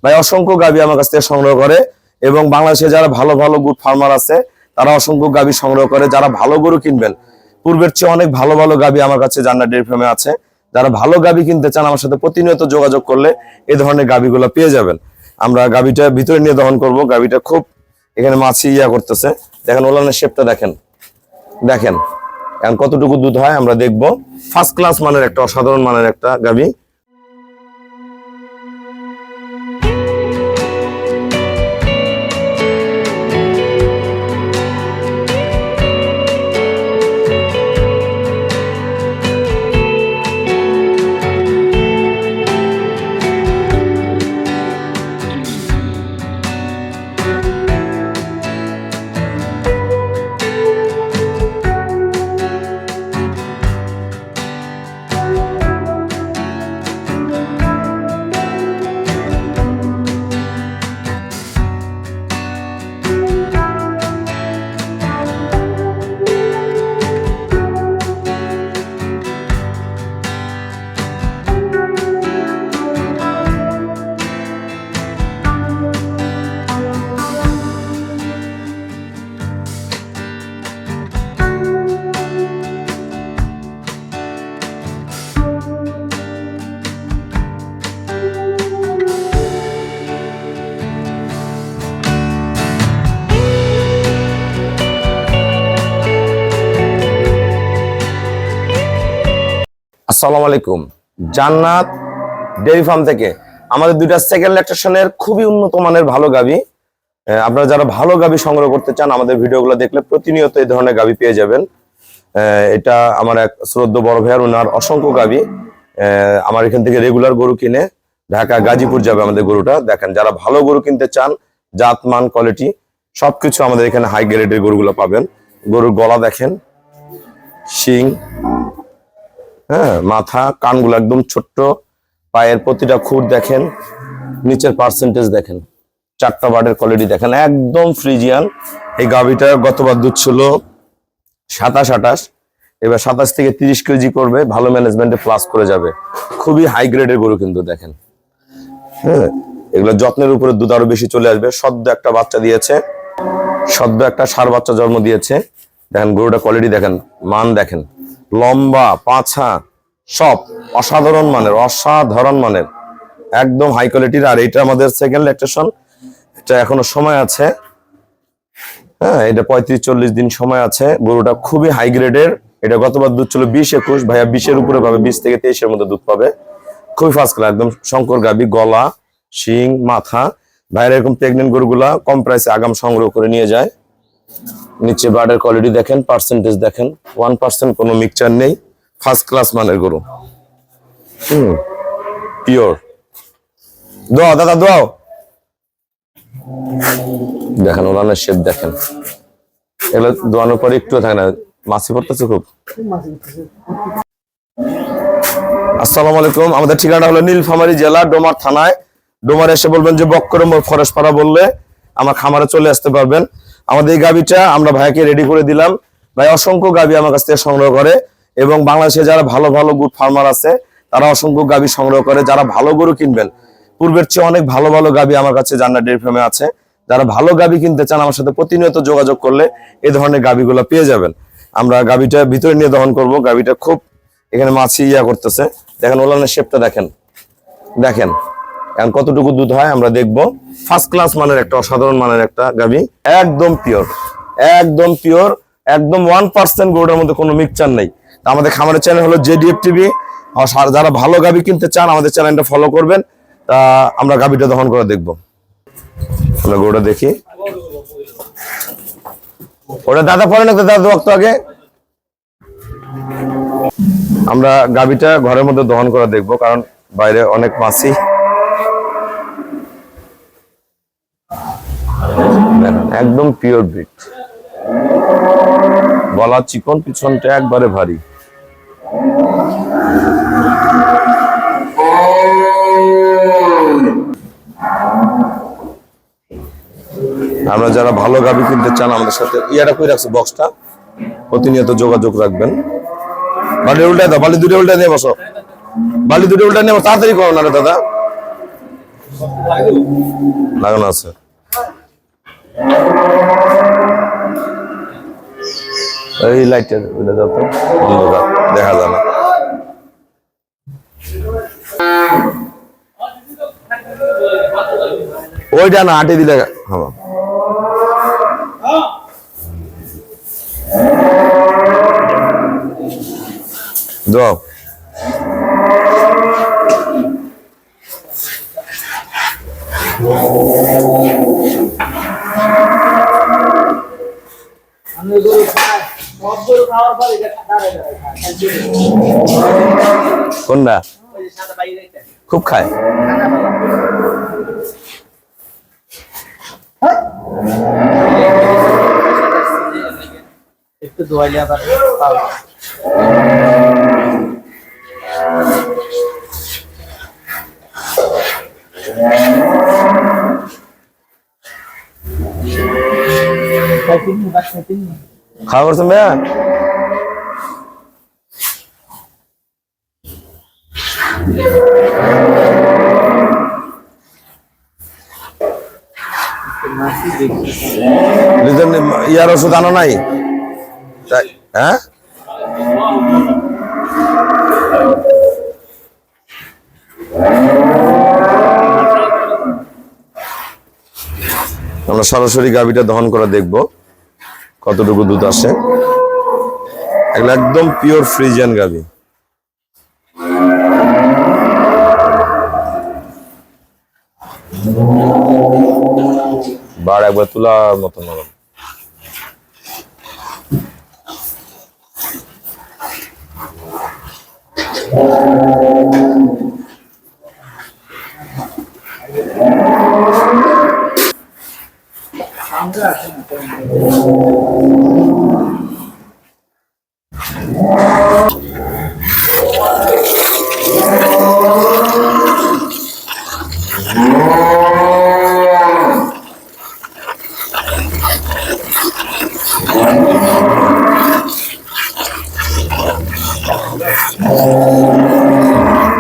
ভাই অসংখ্য গাভী আমার কাছ থেকে সংগ্রহ করে এবং বাংলাদেশে যারা ভালো ভালো গুড ফার্মার আছে তারা অসংখ্য গাভী সংগ্রহ করে। যারা ভালো গরু কিনবেন, পূর্বের চেয়ে অনেক ভালো ভালো গাভী আমার কাছে জান্নাত ডেইরি ফার্মে আছে। যারা ভালো গাভী কিনতে চান আমার সাথে প্রতিনিয়ত যোগাযোগ করলে এই ধরনের গাভীগুলো পেয়ে যাবেন। আমরা গাভীটা ভিতরে নিয়ে দহন করব। গাভীটা খুব এখানে মাছি করতেছে, দেখেন ওলানের শেপটা দেখেন, দেখেন এখন কতটুকু দুধ হয় আমরা দেখবো। ফার্স্ট ক্লাস মানের একটা অসাধারণ মানের একটা গাভী। আসসালামু আলাইকুম। জান্নাত ডেইরি ফার্ম থেকে আমাদের দুইটা সেকেন্ড ল্যাকটেশনের খুবই উন্নত মানের ভালো গাভী। আপনারা যারা ভালো গাভী সংগ্রহ করতে চান আমাদের ভিডিওগুলো দেখলে প্রতিনিয়ত এই ধরনের গাভী পেয়ে যাবেন। এটা আমার এক শ্রদ্ধ বড় ভাইয়ার, ওনার অসংখ্য গাভী। আমার এখান থেকে রেগুলার গরু কিনে ঢাকা গাজীপুর যাবে আমাদের গরুটা। দেখেন যারা ভালো গরু কিনতে চান, জাত মান কোয়ালিটি সবকিছু আমাদের এখানে হাই গ্রেডের গরুগুলো পাবেন। গরুর গলা দেখেন, শিং, হ্যাঁ, মাথা, কানগুলো একদম ছোট্ট, পায়ের প্রতিটা খুর দেখেন, নিচের পার্সেন্টেজ দেখেন, চারটা বার্ডের কোয়ালিটি দেখেন, একদম ফ্রিজিয়ান। এই গাভীটা গতবার দুধ ছিল 27-28, এবার 27 থেকে 30 কেজি করবে, ভালো ম্যানেজমেন্টে প্লাস করে যাবে। খুবই হাই গ্রেডের গরু কিন্তু দেখেন। হ্যাঁ, এগুলো যত্নের উপরে দুধ আরো বেশি চলে আসবে। সদ্য একটা বাচ্চা দিয়েছে, সদ্য একটা ষাঁড় বাচ্চা জন্ম দিয়েছে। দেখেন গরুটা কোয়ালিটি দেখেন, মান দেখেন, লম্বা, পাছা সব অসাধারণ মানের, অসাধারণ মানের, একদম হাই কোয়ালিটির। আর এটা আমাদের সেকেন্ড ল্যাকটেশন, এটা এখনো সময় আছে। হ্যাঁ, এটা 35-40 দিন সময় আছে। গরুটা খুবই হাই গ্রেডের। এটা গতবার দুধ ছিল 20-21, ভাইয়া 20-এর উপরে পাবে, 20 থেকে 23-এর মধ্যে দুধ পাবে। খুবই ফার্স্ট ক্লাস, একদম শঙ্কর গাভী, গলা, শিং, মাথা। ভাইয়ের এরকম প্রেগনেন্ট গরুগুলা কম প্রাইসে আগাম সংগ্রহ করে নিয়ে যায়। নিচে বার্ডের কোয়ালিটি দেখেন, পার্সেন্টেজ দেখেন, 1% কোনো মিক্সচার নেই, ফার্স্ট ক্লাস মানের গরু। পিওর। দোয়াও দাদা, দোয়াও। দেখেন ওলানের শেপ দেখেন, এগুলো দোয়ানোর পরে একটু থাকে না, মাছি পড়তেছে খুব। আসসালামু আলাইকুম। আমাদের ঠিকানা হলো নীলফামারী জেলা, ডোমার থানায়। ডোমারে এসে বলবেন যে বক্করম ফরেশপাড়া বললে আমার খামারে চলে আসতে পারবেন। আমাদের এই গাভীটা আমরা ভাইকে রেডি করে দিলাম। ভাই অসংখ্য গাভী আমার কাছ থেকে সংগ্রহ করে এবং বাংলাদেশে যারা ভালো ভালো গুড ফার্মার আছে তারা অসংখ্য গাভী সংগ্রহ করে। যারা ভালো গরু কিনবেন, পূর্বের চেয়ে অনেক ভালো ভালো গাভী আমার কাছে জান্নাত ডেইরি ফার্মে আছে। যারা ভালো গাভী কিনতে চান আমার সাথে প্রতিনিয়ত যোগাযোগ করলে এই ধরনের গাভীগুলো পেয়ে যাবেন। আমরা গাভীটা ভিতরে নিয়ে দহন করব। গাভীটা খুব এখানে মাছি করতেছে, দেখেন ওলানের শেপটা দেখেন, দেখেন এখন কতটুকু দুধ হয় আমরা দেখবো। ফার্স্ট ক্লাস মানের একটা অসাধারণ মানের একটা গাভী, একদম পিওর, একদম পিওর, একদম 1% গরুটার মধ্যে কোনো মিক্সচার নেই। আমাদের খামারের চ্যানেল হলো জেডিএফ টিভি। যারা ভালো গাভী কিনতে চান আমাদের চ্যানেলটা ফলো করবেন। তা আমরা গাভীটা দহন করে দেখবো। আমরা গরুটা দেখি, ওটা দাদা পরে না, দাদা ওয়াক্ত আগে আমরা গাভীটা ঘরের মধ্যে দহন করে দেখবো, কারণ বাইরে অনেক মাছি। একদম পিওর ব্রিড, গলা চিকন, পিছনটা একবারে ভারী। আমরা যারা ভালো গাভী কিনতে চান আমাদের সাথে ইয়াটা কই রাখছে বক্সটা, প্রতিনিয়ত যোগাযোগ রাখবেন। বালি উল্টায় দাও, বালি দুটো উল্টায় নিয়ে বসো, বালি দুটো উল্টায় নিয়ে বসো, তাড়াতাড়ি করো না রে দাদা। লাগানো আছে। এই লাইটের ওইটা দাও তো, অন্ধকার দেখা যায় না। ওইটা না আটে দিলে হ্যাঁ দাও। কোনটা খুব খায়? একটু দোয়াইলে আবার খাওয়া করছেন ভাইয়া? ইয়ার ওষুধ আনো নাই? হ্যাঁ আমরা সরাসরি গাভীটা দহন করে দেখব কতটুকু দুধ আসে। এগুলো একদম পিওর ফ্রিজিয়ান গাভী। বার একবার তুলার মতো নরম।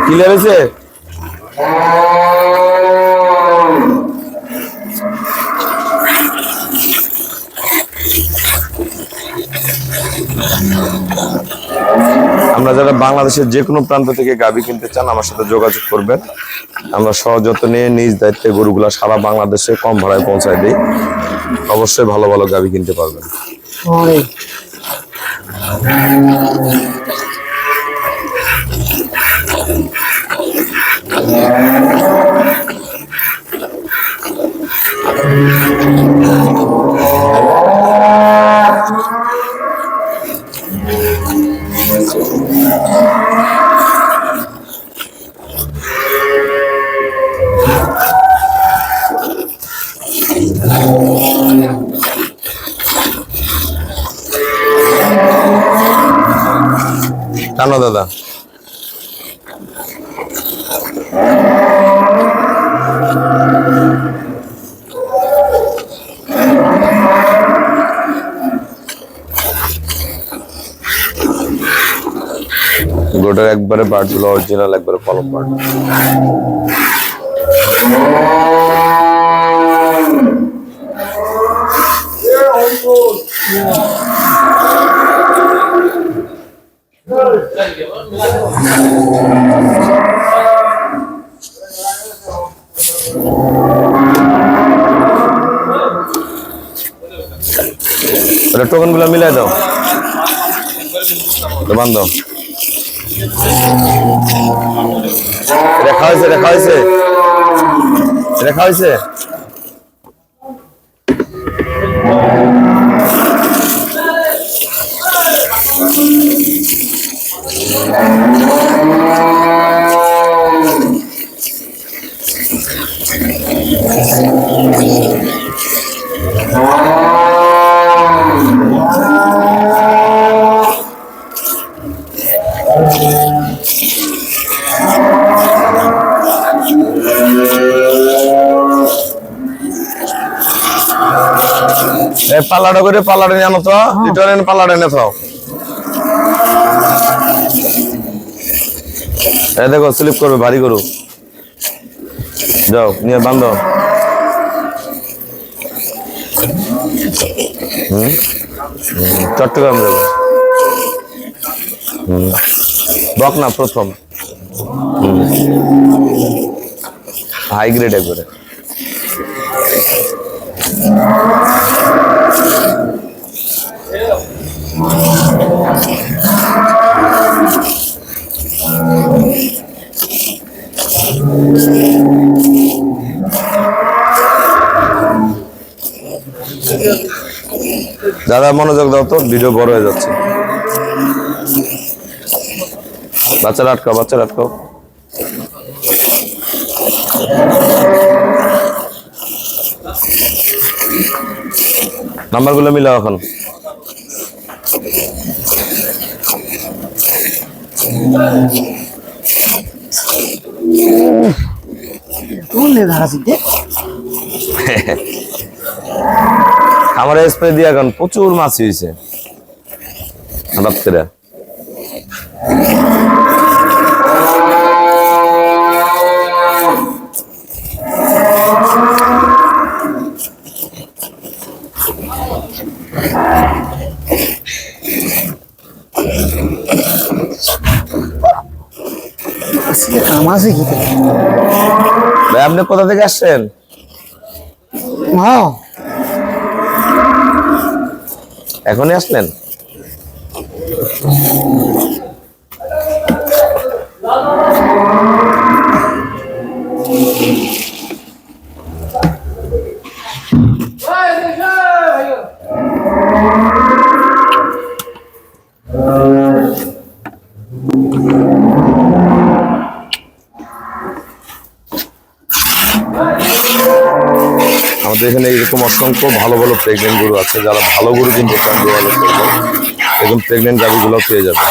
কি লেগেছে? আমরা যারা বাংলাদেশের যে কোনো প্রান্ত থেকে গাভী কিনতে চান আমার সাথে যোগাযোগ করবেন। আমরা সযত্নে নিজ দায়িত্বে গরুগুলা সারা বাংলাদেশে কম ভাড়ায় পৌঁছায় দিই। অবশ্যই ভালো ভালো গাভী কিনতে পারবেন। টানো দাদা। গোটার একবারে বার্ডগুলো অরিজিনাল, একবারে কলম বার্ড। টোকন গুলো মিলাই দাও, বান্ধ। রেখা হয়েছে, রেখা হয়েছে, রেখা হয়েছে। পাল্লাটা করে পাল্লাটা নিয়ে আনো তো, রিটার্ন পাল্লাটা এনে থাও। এই দেখো স্লিপ করবে, ভারী করো। যাও নিয়ে বান্ধব। চট্টগ্রাম যাবে। বক না প্রথম হাই গ্রেড একবারে। দাদা মনোযোগ দাও তো, ভিডিও বড় হয়ে যাচ্ছে। বাচ্চারা আটকাও, বাচ্চারা আটকাও। নাম্বারগুলো মিলাও এখন। আমার স্প্রে দিয়ে এখন প্রচুর মাছ হয়েছে হঠাৎ করে। ভাই আপনি কোথা থেকে আসছেন? এখনই আসলেন? আমাদের এখানে এরকম অসংখ্য ভালো ভালো প্রেগনেন্ট গরু আছে। যারা ভালো গরু কিনতে চান যোগাযোগ করবেন, এরকম প্রেগনেন্ট গাভীগুলো পেয়ে যাবেন।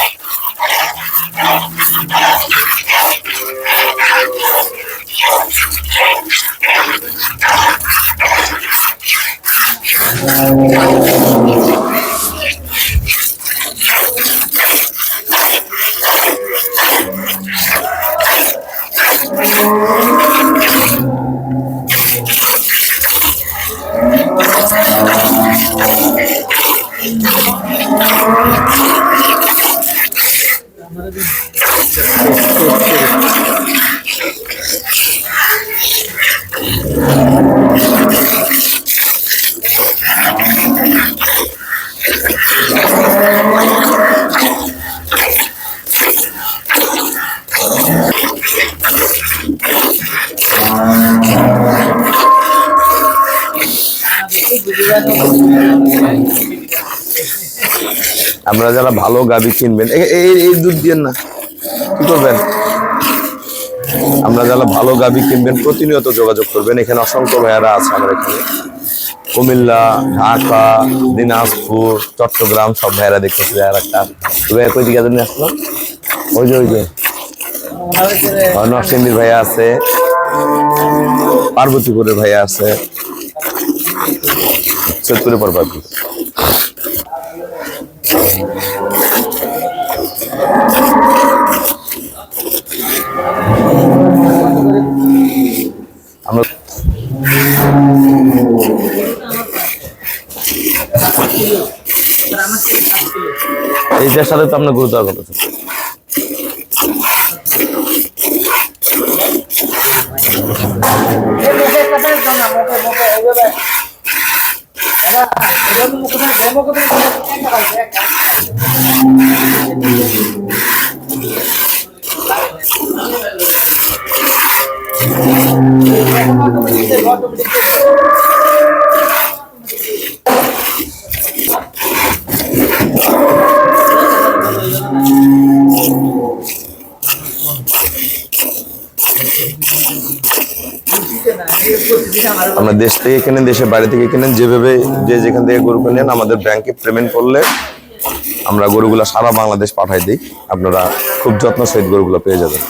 আপনারা যারা ভালো গাভী কিনবেন, এই দুধ দিয়ে না কি করবেন, আমরা যারা ভালো গাভী কিনবেন প্রতিনিয়ত যোগাযোগ করবেন। এখানে অসংখ্য ভাইয়ারা আছে আমার এখানে, কুমিল্লা, ঢাকা, দিনাজপুর, চট্টগ্রাম সব ভাইয়ারা দেখতেছি। আর একটা ভাইয়া কই দিকে জানি আসলো, ওই যে নরসিংদীর ভাইয়া আছে, পার্বতীপুরের ভাইয়া আছে, সৈয়দপুরে পার্বতী। আমরা এইটার সাথে তো আপনার গুরুত্ব কথা। আমরা দেশ থেকে কিনেন, দেশের বাইরে থেকে কিনেন, যেভাবে যে যেখান থেকে গরু কিনেন আমাদের ব্যাংকে পেমেন্ট করলে আমরা গরুগুলা সারা বাংলাদেশ পাঠাই দিই। আপনারা খুব যত্ন সহিত গরুগুলো পেয়ে যাবেন।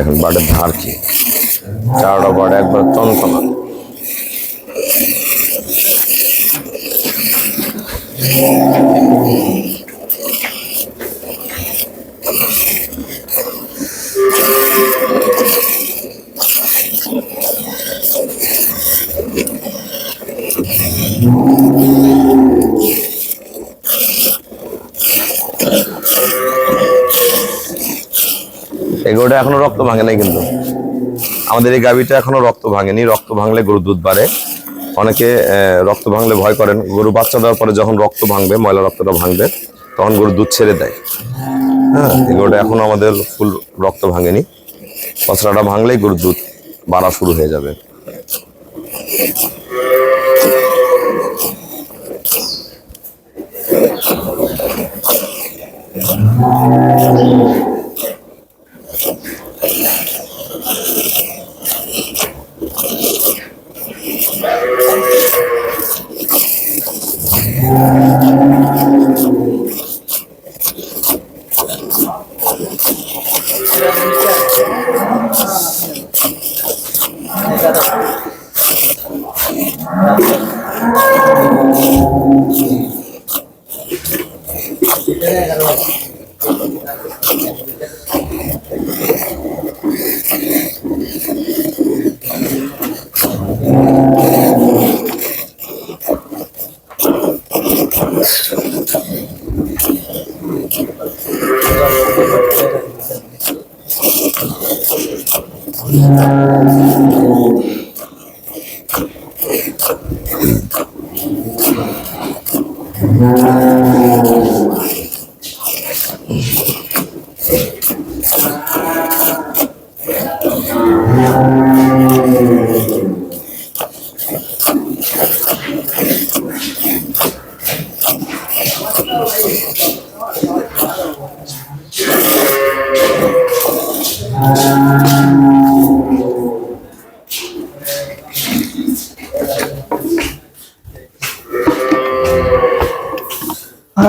দেখুন বাটের ধার কি, চারটা বাট একবার চনকনা। এগুলোটা এখনো রক্ত ভাঙে নাই, কিন্তু আমাদের এই গাভীটা এখনো রক্ত ভাঙেনি। রক্ত ভাঙলে গরুর দুধ বাড়ে। অনেকে রক্ত ভাঙলে ভয় করেন, গরু বাচ্চা দেওয়ার পরে যখন রক্ত ভাঙবে, ময়লা রক্তটা ভাঙবে, তখন গরুর দুধ ছেড়ে দেয়। হ্যাঁ, এগুলোটা এখন আমাদের ফুল রক্ত ভাঙেনি। পচড়াটা ভাঙলেই গরুর দুধ বাড়া শুরু হয়ে যাবে।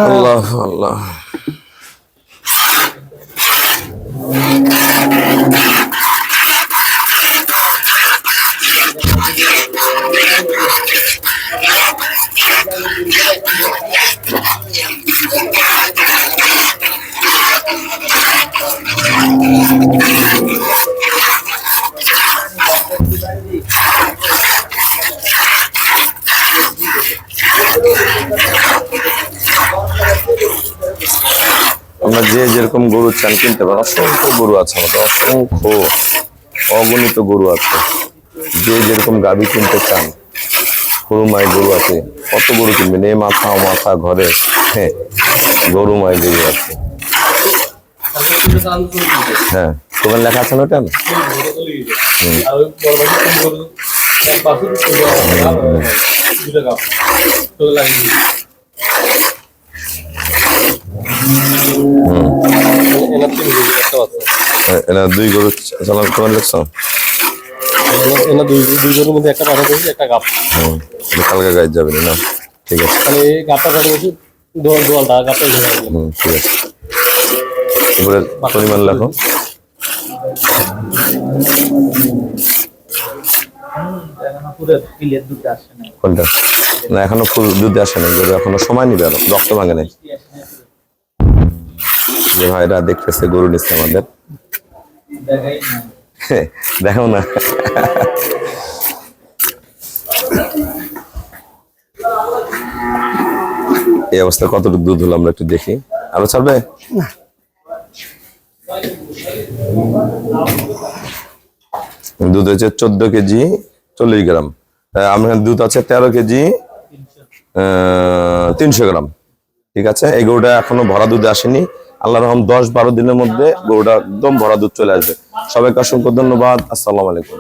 আল্লাহ আল্লাহ। আমরা যে যেরকম গরু চান কিনতে পারেন। অসংখ্য গরু আছে আমাদের, অসংখ্য অগণিত গরু আছে। যে যেরকম গাভী কিনতে চান, গরুমাই গরু আছে। কত গরু কিনবেন? এই মাথা মাথা ঘরে, হ্যাঁ, গরুমাই গরু আছে। হ্যাঁ, দোকান লেখা আছে না ওটা? দুই গরু চালান তোমার দেখছো? দুই গরুর মধ্যে একটা পাঠা করেছি, একটা গাপ। কালকে গাছ যাবে না? ঠিক আছে, তাহলে এই গাপটা কাটা বলছি, দোয়ালটা গাপটা। ঠিক আছে, এবারে পরিমাণ লেখো। কোনটা? না, এখনো ফুল দুধ আসে না, গরু এখনো সময় নিবে, আরো রক্ত ভাঙে নাই। যে ভাইরা দেখতেছে গরু নিচ্ছে আমাদের, দেখো না। এই অবস্থা কতটুকু দুধ হলো আমরা একটু দেখি। আরো ছাড়বে? দুধ হচ্ছে 14 কেজি 40 গ্রাম। আমার দুধ আছে 13 কেজি 300 গ্রাম। ঠিক আছে, এই গরুটা এখনো ভরা দুধে আসেনি। আল্লাহর রহম 10-12 দিনের মধ্যে গরুটা একদম ভরা দুধ চলে আসবে। সবাইকে অসংখ্য ধন্যবাদ। আসসালামু আলাইকুম।